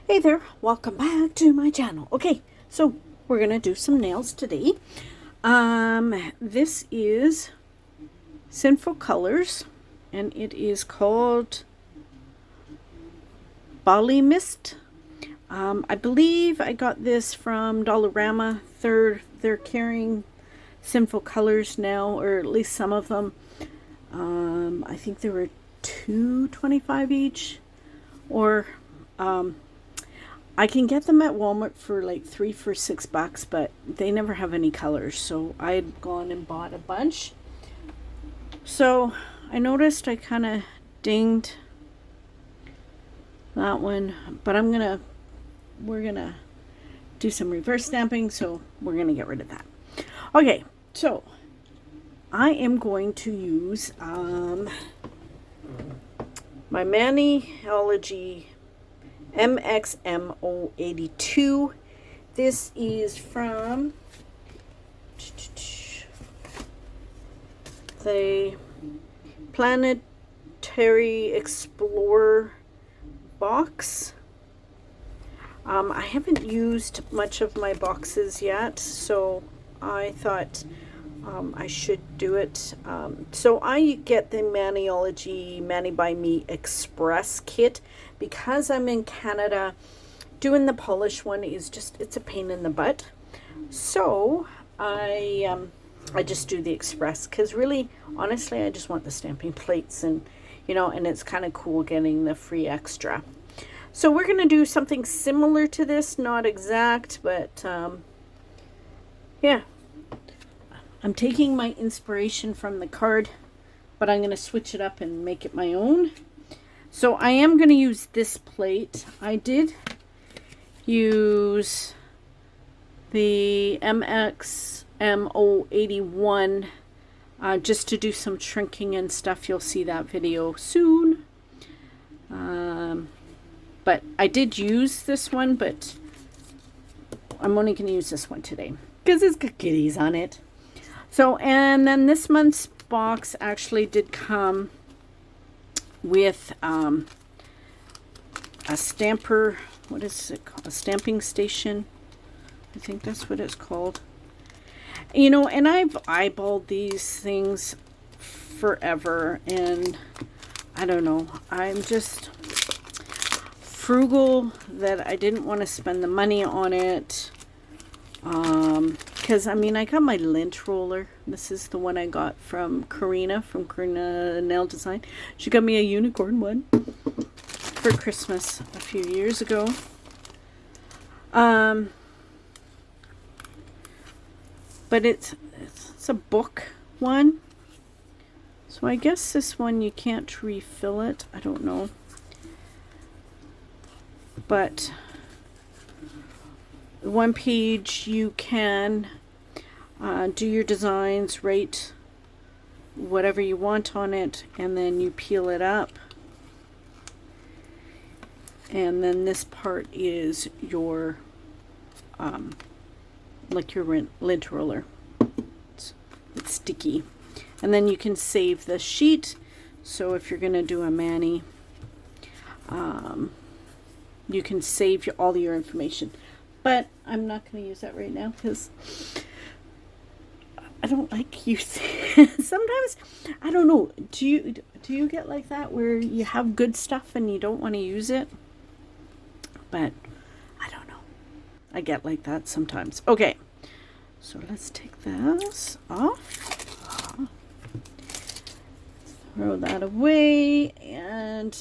Hey there, welcome back to my channel. Okay, so we're gonna do some nails today. This is Sinful Colors, and it is called Bali Mist. I believe I got this from Dollarama. They're carrying Sinful Colors now, or at least some of them. I think there were $2.25 each, or I can get them at Walmart for like $3 for $6, but they never have any colors. So I had gone and bought a bunch. So I noticed I kind of dinged that one, but we're gonna do some reverse stamping, so we're gonna get rid of that. Okay, so I am going to use my Maniology MXM082. This is from the Planetary Explorer box. I haven't used much of my boxes yet, so I thought I should do it. So I get the Maniology Mani by Me Express kit because I'm in Canada. Doing the polish one is just, it's a pain in the butt. So I just do the Express because really, honestly, I just want the stamping plates, and and it's kind of cool getting the free extra. So we're going to do something similar to this, not exact, but yeah. I'm taking my inspiration from the card, but I'm going to switch it up and make it my own. So I am going to use this plate. I did use the MXM081 just to do some shrinking and stuff. You'll see that video soon. But I did use this one, but I'm only going to use this one today because it's got kitties on it. So, and then this month's box actually did come with a stamper. What is it called? A stamping station. I think that's what it's called. And I've eyeballed these things forever, and I don't know. I'm just frugal that I didn't want to spend the money on it. Because I got my lint roller. This is the one I got from Karina Nail Design. She got me a unicorn one for Christmas a few years ago. But it's a book one. So I guess this one you can't refill it. I don't know. But one page you can do your designs, write whatever you want on it, and then you peel it up. And then this part is your like your lint roller. It's sticky. And then you can save the sheet. So if you're going to do a mani, you can save all your information. But I'm not going to use that right now because I don't like using it. Sometimes, I don't know, do you get like that where you have good stuff and you don't want to use it? But I don't know. I get like that sometimes. Okay, so let's take this off. Throw that away, and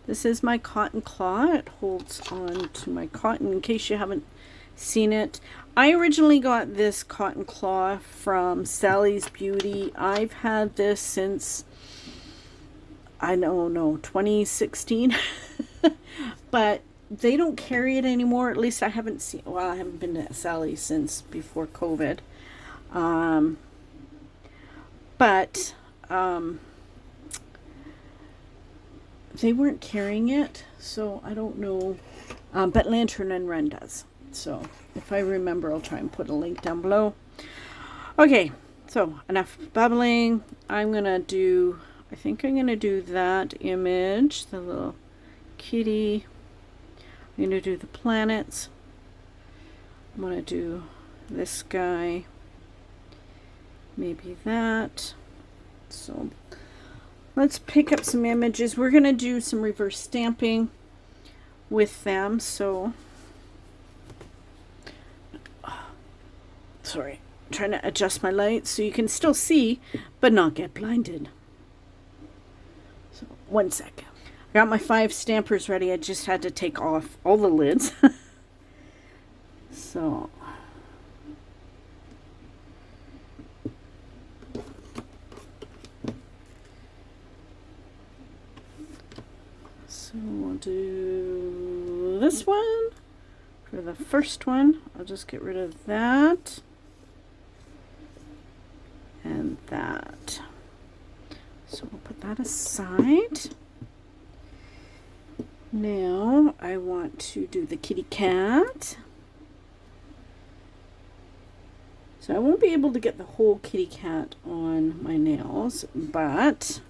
this is my cotton claw. It holds on to my cotton in case you haven't seen it. I originally got this cotton claw from Sally's Beauty. I've had this since, I don't know, 2016. But they don't carry it anymore. At least I haven't seen, well, I haven't been to Sally's since before COVID. They weren't carrying it, so I don't know. But Lantern and Wren does. So if I remember, I'll try and put a link down below. Okay, so enough babbling. I think I'm gonna do that image, the little kitty. I'm going to do the planets. I'm going to do this guy. Maybe that. So let's pick up some images. We're going to do some reverse stamping with them. So, sorry, I'm trying to adjust my light so you can still see, but not get blinded. So, 1 second. I got my 5 stampers ready. I just had to take off all the lids. So, we'll do this one for the first one. I'll just get rid of that and that. So we'll put that aside. Now I want to do the kitty cat. So I won't be able to get the whole kitty cat on my nails, but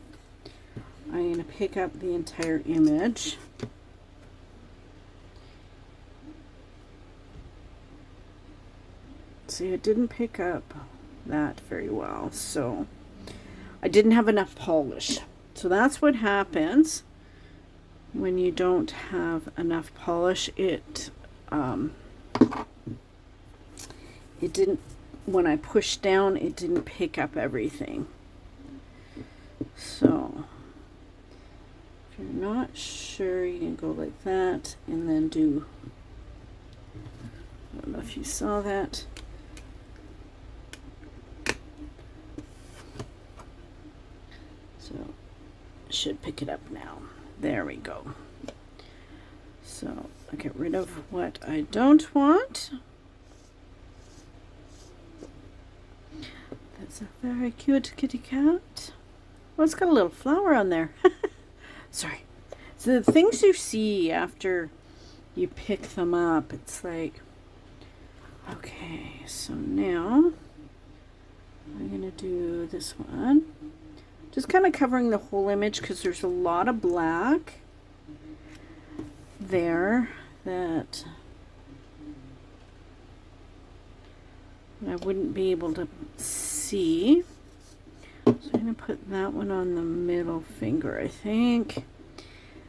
I'm going to pick up the entire image. See, it didn't pick up that very well, so I didn't have enough polish. So that's what happens when you don't have enough polish. It didn't, when I pushed down, it didn't pick up everything. So if you're not sure, you can go like that and then do, I don't know if you saw that. So should pick it up now. There we go. So I get rid of what I don't want. That's a very cute kitty cat. Oh, it's got a little flower on there. Sorry. So the things you see after you pick them up, it's like, okay, so now I'm going to do this one. Just kind of covering the whole image because there's a lot of black there that I wouldn't be able to see. So I'm going to put that one on the middle finger, I think.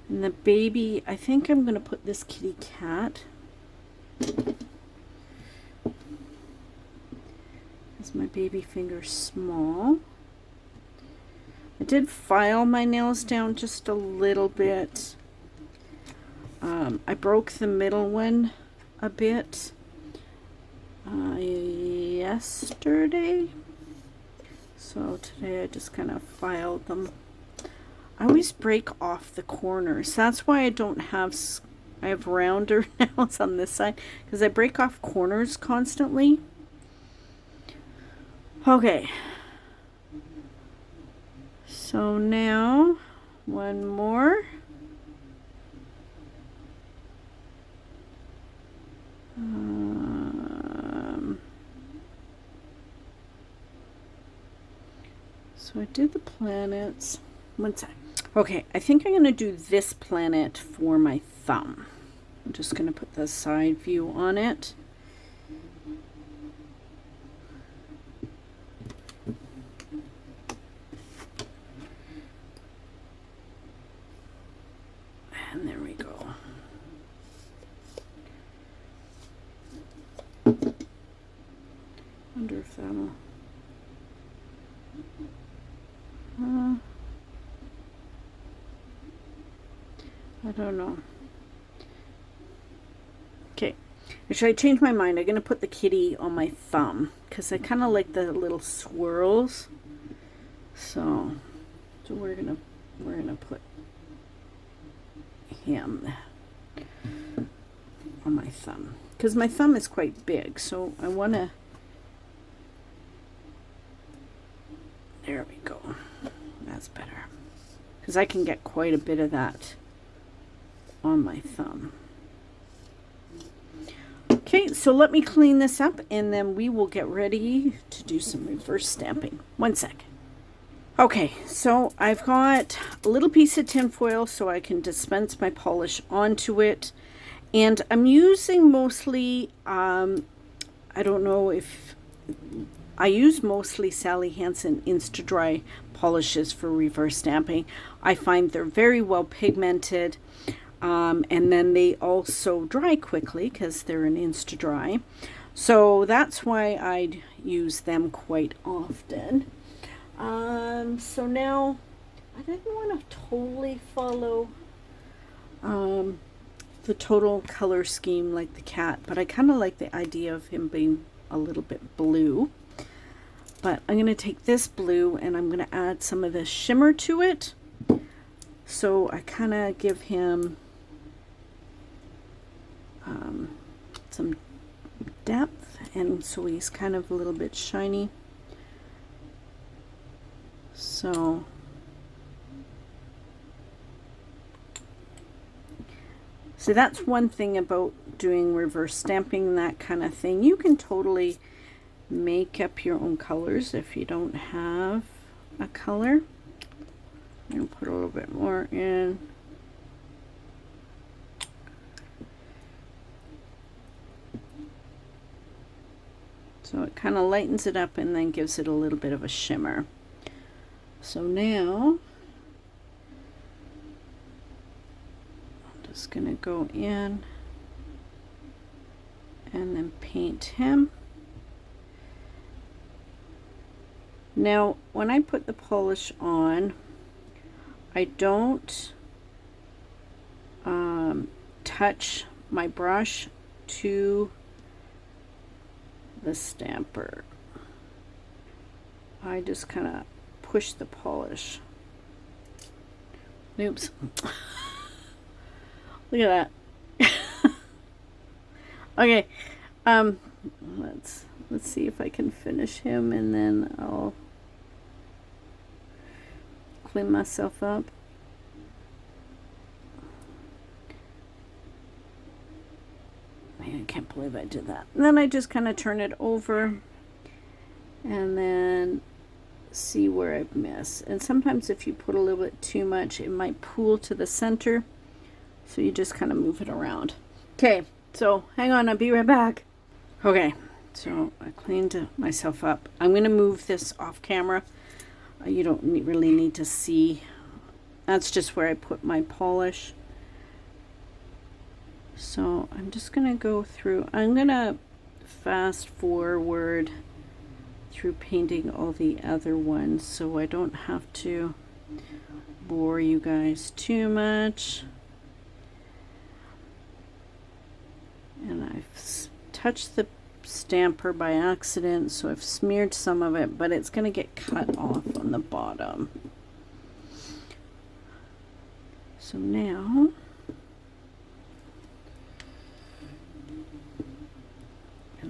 And the baby, I think I'm going to put this kitty cat. Because my baby finger's small. I did file my nails down just a little bit. I broke the middle one a bit yesterday. So today I just kind of filed them. I always break off the corners. That's why I don't have, I have rounder nails on this side, because I break off corners constantly. Okay. So now, one more. So I did the planets. One sec. Okay, I think I'm going to do this planet for my thumb. I'm just going to put the side view on it. And there we go. Wonder if that'll... I don't know. Okay. Actually, I changed my mind. I'm going to put the kitty on my thumb because I kind of like the little swirls. So we're gonna put him on my thumb because my thumb is quite big. So I want to. There we go. That's better because I can get quite a bit of that on my thumb. Okay, so let me clean this up and then we will get ready to do some reverse stamping. 1 second. Okay, so I've got a little piece of tin foil so I can dispense my polish onto it, And I'm using mostly, I don't know if, I use mostly Sally Hansen Insta-Dry polishes for reverse stamping. I find they're very well pigmented, and then they also dry quickly because they're an Insta-Dry. So that's why I use them quite often. So now I didn't want to totally follow the total color scheme like the cat, but I kind of like the idea of him being a little bit blue. But I'm going to take this blue and I'm going to add some of the shimmer to it. So I kind of give him some depth, and so he's kind of a little bit shiny. So that's one thing about doing reverse stamping, that kind of thing. You can totally make up your own colors if you don't have a color. I'm going to put a little bit more in. So it kind of lightens it up and then gives it a little bit of a shimmer. So now I'm just going to go in and then paint him. Now when I put the polish on, I don't touch my brush to the stamper. I just kind of push the polish. Oops. Look at that. Okay. Let's see if I can finish him, and then I'll clean myself up. I can't believe I did that. And then I just kind of turn it over and then see where I miss. And sometimes if you put a little bit too much, it might pool to the center. So you just kind of move it around. Okay, so hang on, I'll be right back. Okay, so I cleaned myself up. I'm going to move this off camera. You don't really need to see. That's just where I put my polish. So I'm just going to go through. I'm going to fast forward through painting all the other ones so I don't have to bore you guys too much. And I've touched the stamper by accident, so I've smeared some of it, but it's going to get cut off on the bottom. So now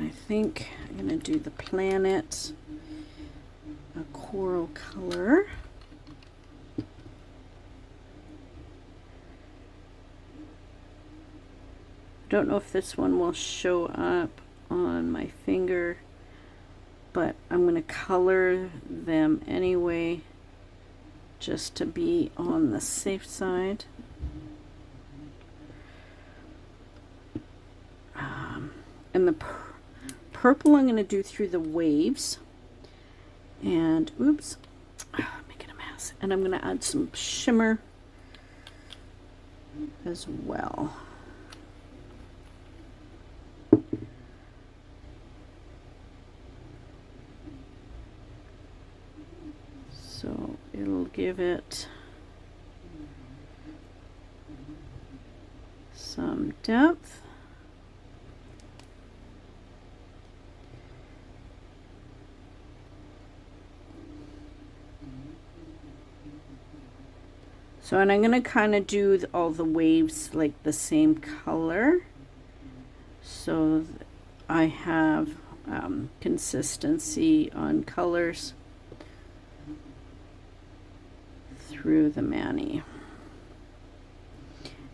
I think I'm going to do the planet a coral color. Don't know if this one will show up on my finger, but I'm going to color them anyway just to be on the safe side. And the purple I'm going to do through the waves, and oops, making a mess. And I'm going to add some shimmer as well. So it'll give it some depth. So, and I'm going to kind of do all the waves like the same color, so I have consistency on colors through the mani.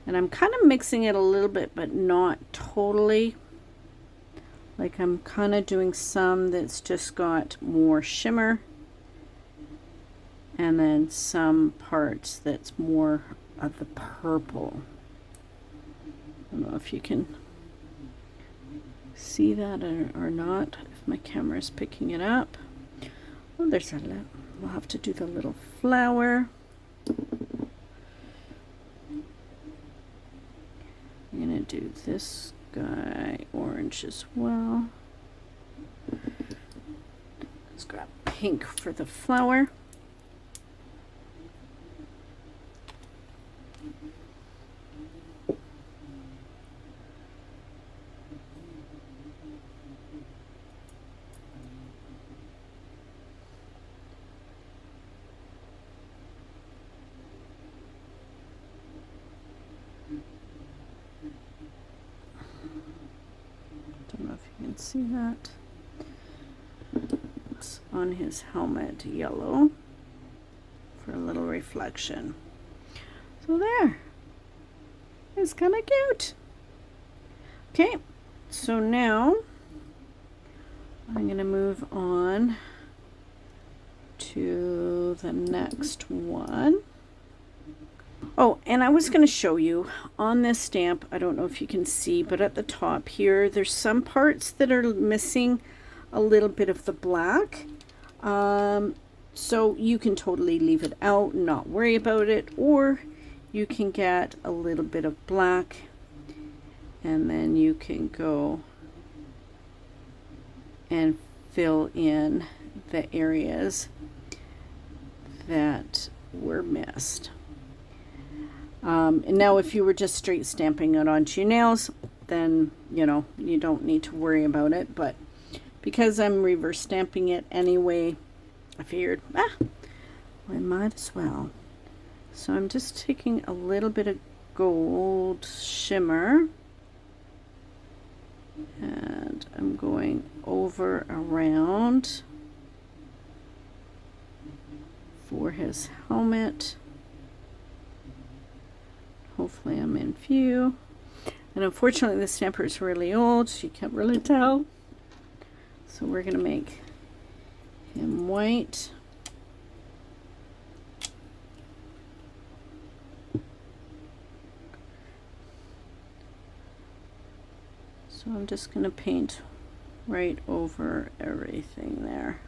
And I'm kind of mixing it a little bit, but not totally. Like I'm kind of doing some that's just got more shimmer, and then some parts that's more of the purple. I don't know if you can see that or not, if my camera is picking it up. Oh, there's a little, we'll have to do the little flower. I'm gonna do this guy orange as well. Let's grab pink for the flower. Don't know if you can see that. It's on his helmet, yellow, for a little reflection. So there. It's kind of cute. Okay, so now I'm going to move on to the next one. Oh, and I was going to show you on this stamp, I don't know if you can see, but at the top here, there's some parts that are missing a little bit of the black. So you can totally leave it out and not worry about it, or you can get a little bit of black and then you can go and fill in the areas that were missed. And now if you were just straight stamping it onto your nails, then, you know, you don't need to worry about it. But because I'm reverse stamping it anyway, I figured, I might as well. So I'm just taking a little bit of gold shimmer and I'm going over around for his helmet. Hopefully I'm in view. And unfortunately the stamper is really old, so you can't really tell. So we're going to make him white. So I'm just going to paint right over everything there.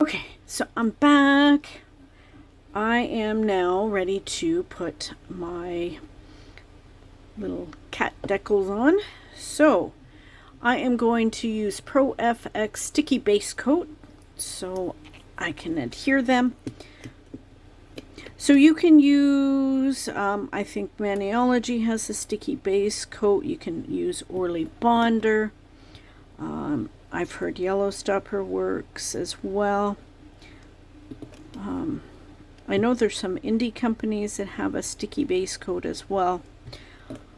Okay, so I'm back. I am now ready to put my little cat decals on. So I am going to use Pro FX Sticky Base Coat so I can adhere them. So you can use, I think Maniology has a sticky base coat. You can use Orly Bonder. I've heard Yellow Stopper works as well. I know there's some indie companies that have a sticky base coat as well.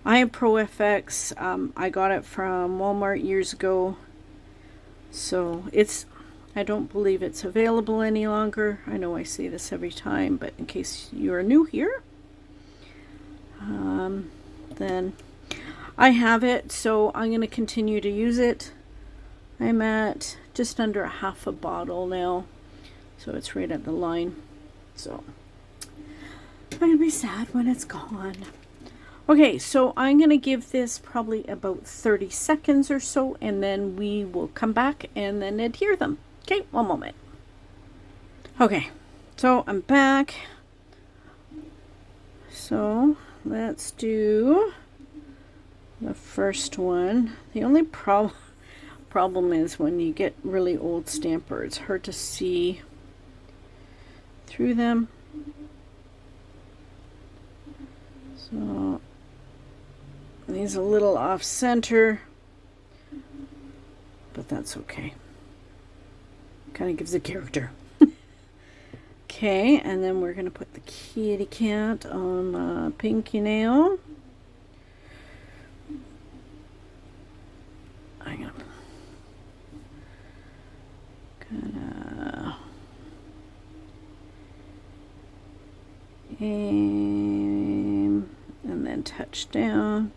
I have Pro FX. I got it from Walmart years ago. So I don't believe it's available any longer. I know I say this every time, but in case you're new here, then I have it, so I'm going to continue to use it. I'm at just under a half a bottle now, so it's right at the line. So I'm going to be sad when it's gone. Okay, so I'm going to give this probably about 30 seconds or so, and then we will come back and then adhere them. Okay, one moment. Okay, so I'm back. So let's do the first one. The only problem is when you get really old stamper, it's hard to see through them. So these a little off center, but that's okay. Kind of gives a character. Okay, and then we're going to put the kitty cat on the pinky nail. I'm going to kind of aim and then touch down.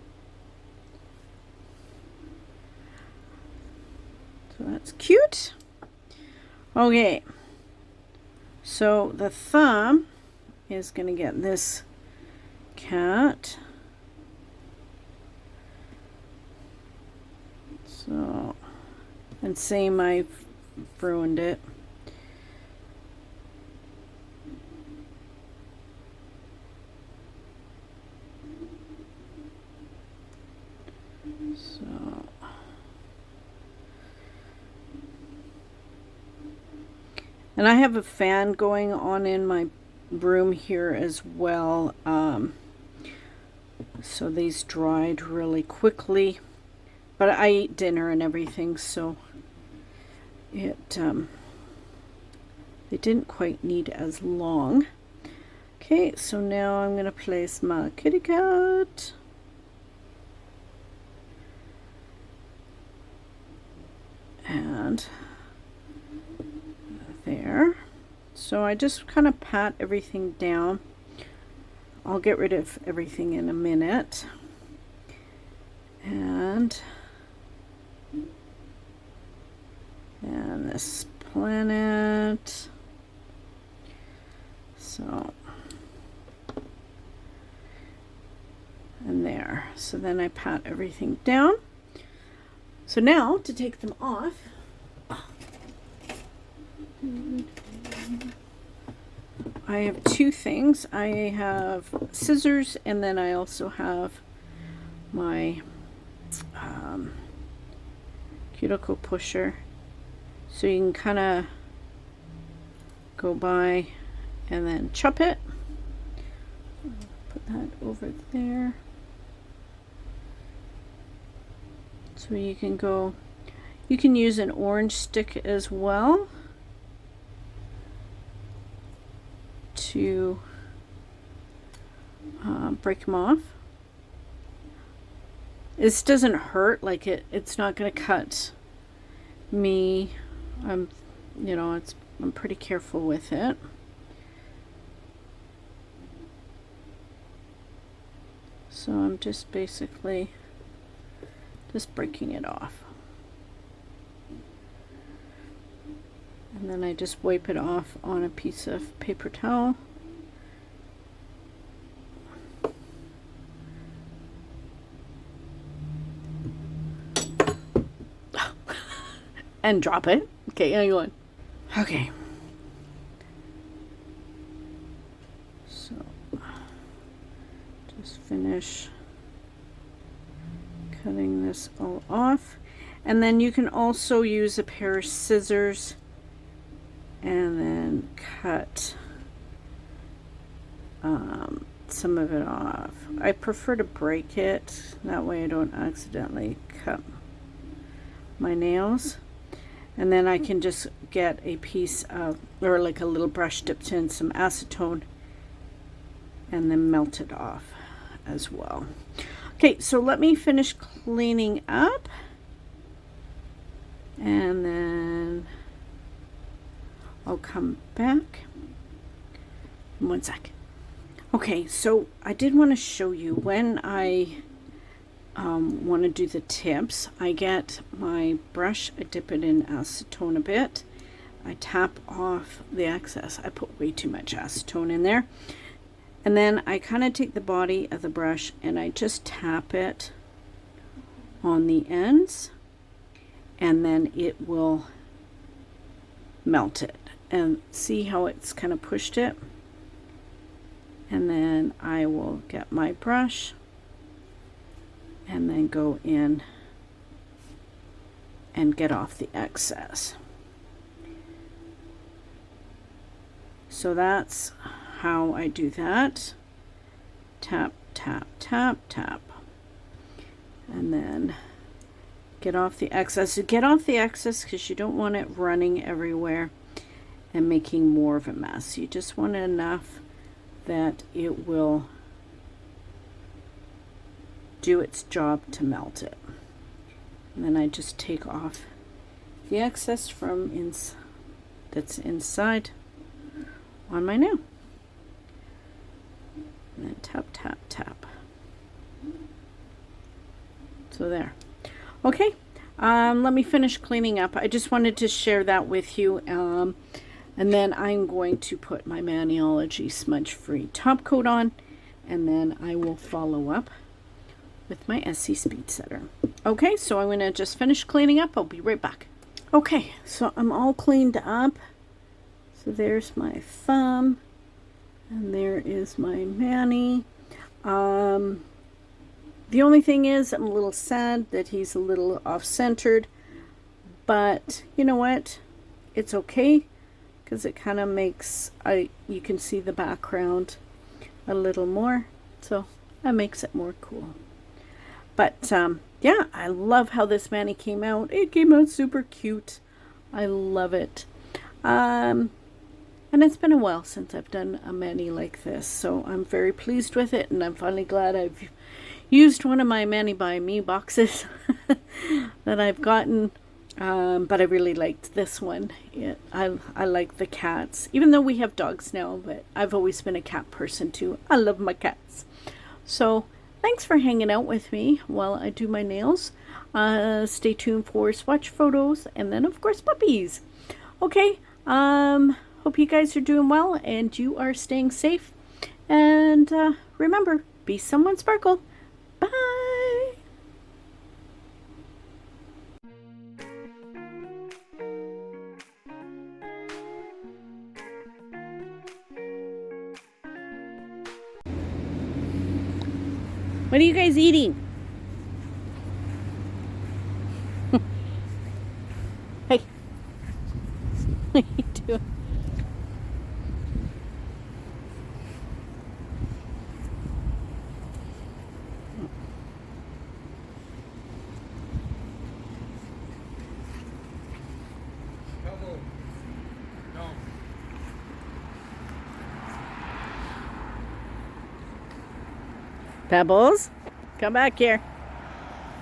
So that's cute. Okay, so the thumb is going to get this cat. So, and same, I've ruined it. So and I have a fan going on in my room here as well. So these dried really quickly. But I ate dinner and everything, so it they didn't quite need as long. Okay, so now I'm going to place my kitty cat. And there. So I just kind of pat everything down. I'll get rid of everything in a minute. And this planet. So, and there. So then I pat everything down. So now to take them off, I have two things. I have scissors, and then I also have my cuticle pusher. So you can kind of go by and then chop it. Put that over there. So you can go, you can use an orange stick as well to break them off. This doesn't hurt, like it's not going to cut me. You know, I'm pretty careful with it. So I'm just basically just breaking it off. And then I just wipe it off on a piece of paper towel. And drop it. Okay, hang on. Okay, Just finish cutting this all off. And then you can also use a pair of scissors and then cut some of it off. I prefer to break it, that way I don't accidentally cut my nails. And then I can just get a piece of, or like a little brush dipped in some acetone and then melt it off as well. Okay, so let me finish cleaning up and then I'll come back in 1 sec. Okay, so I did want to show you when I want to do the tips. I get my brush, I dip it in acetone a bit, I tap off the excess. I put way too much acetone in there, and then I kind of take the body of the brush and I just tap it on the ends, and then it will melt it. And see how it's kind of pushed it? And then I will get my brush and then go in and get off the excess. So that's how I do that. Tap, tap, tap, tap. And then get off the excess. So get off the excess because you don't want it running everywhere and making more of a mess. You just want enough that it will do its job to melt it. And then I just take off the excess from that's inside on my nail. And then tap, tap, tap. So there. Okay, let me finish cleaning up. I just wanted to share that with you. And then I'm going to put my Maniology smudge-free top coat on, and then I will follow up with my SC Speed Setter. Okay, so I'm going to just finish cleaning up. I'll be right back. Okay, so I'm all cleaned up. So there's my thumb, and there is my Mani. The only thing is I'm a little sad that he's a little off-centered, but you know what? It's okay, because it kind of makes, you can see the background a little more, so that makes it more cool. But yeah, I love how this Mani came out. It came out super cute. I love it. And it's been a while since I've done a Mani like this, so I'm very pleased with it, and I'm finally glad I've used one of my Mani by Me boxes that I've gotten. But I really liked this one. I like the cats, even though we have dogs now, but I've always been a cat person too. I love my cats. So thanks for hanging out with me while I do my nails. Stay tuned for swatch photos and then of course puppies. Okay, hope you guys are doing well and you are staying safe. And remember, be someone sparkle. Bye. What are you guys eating? Hey. What are you doing? Pebbles, come back here.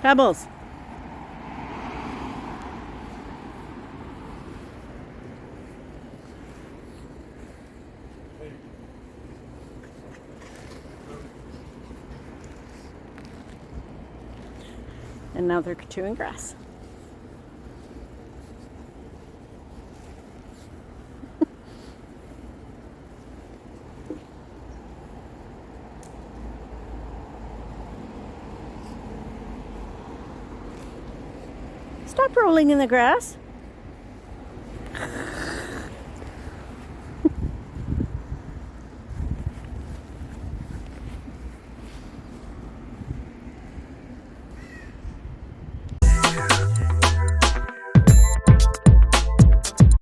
Pebbles. And now they're chewing grass. Stop rolling in the grass.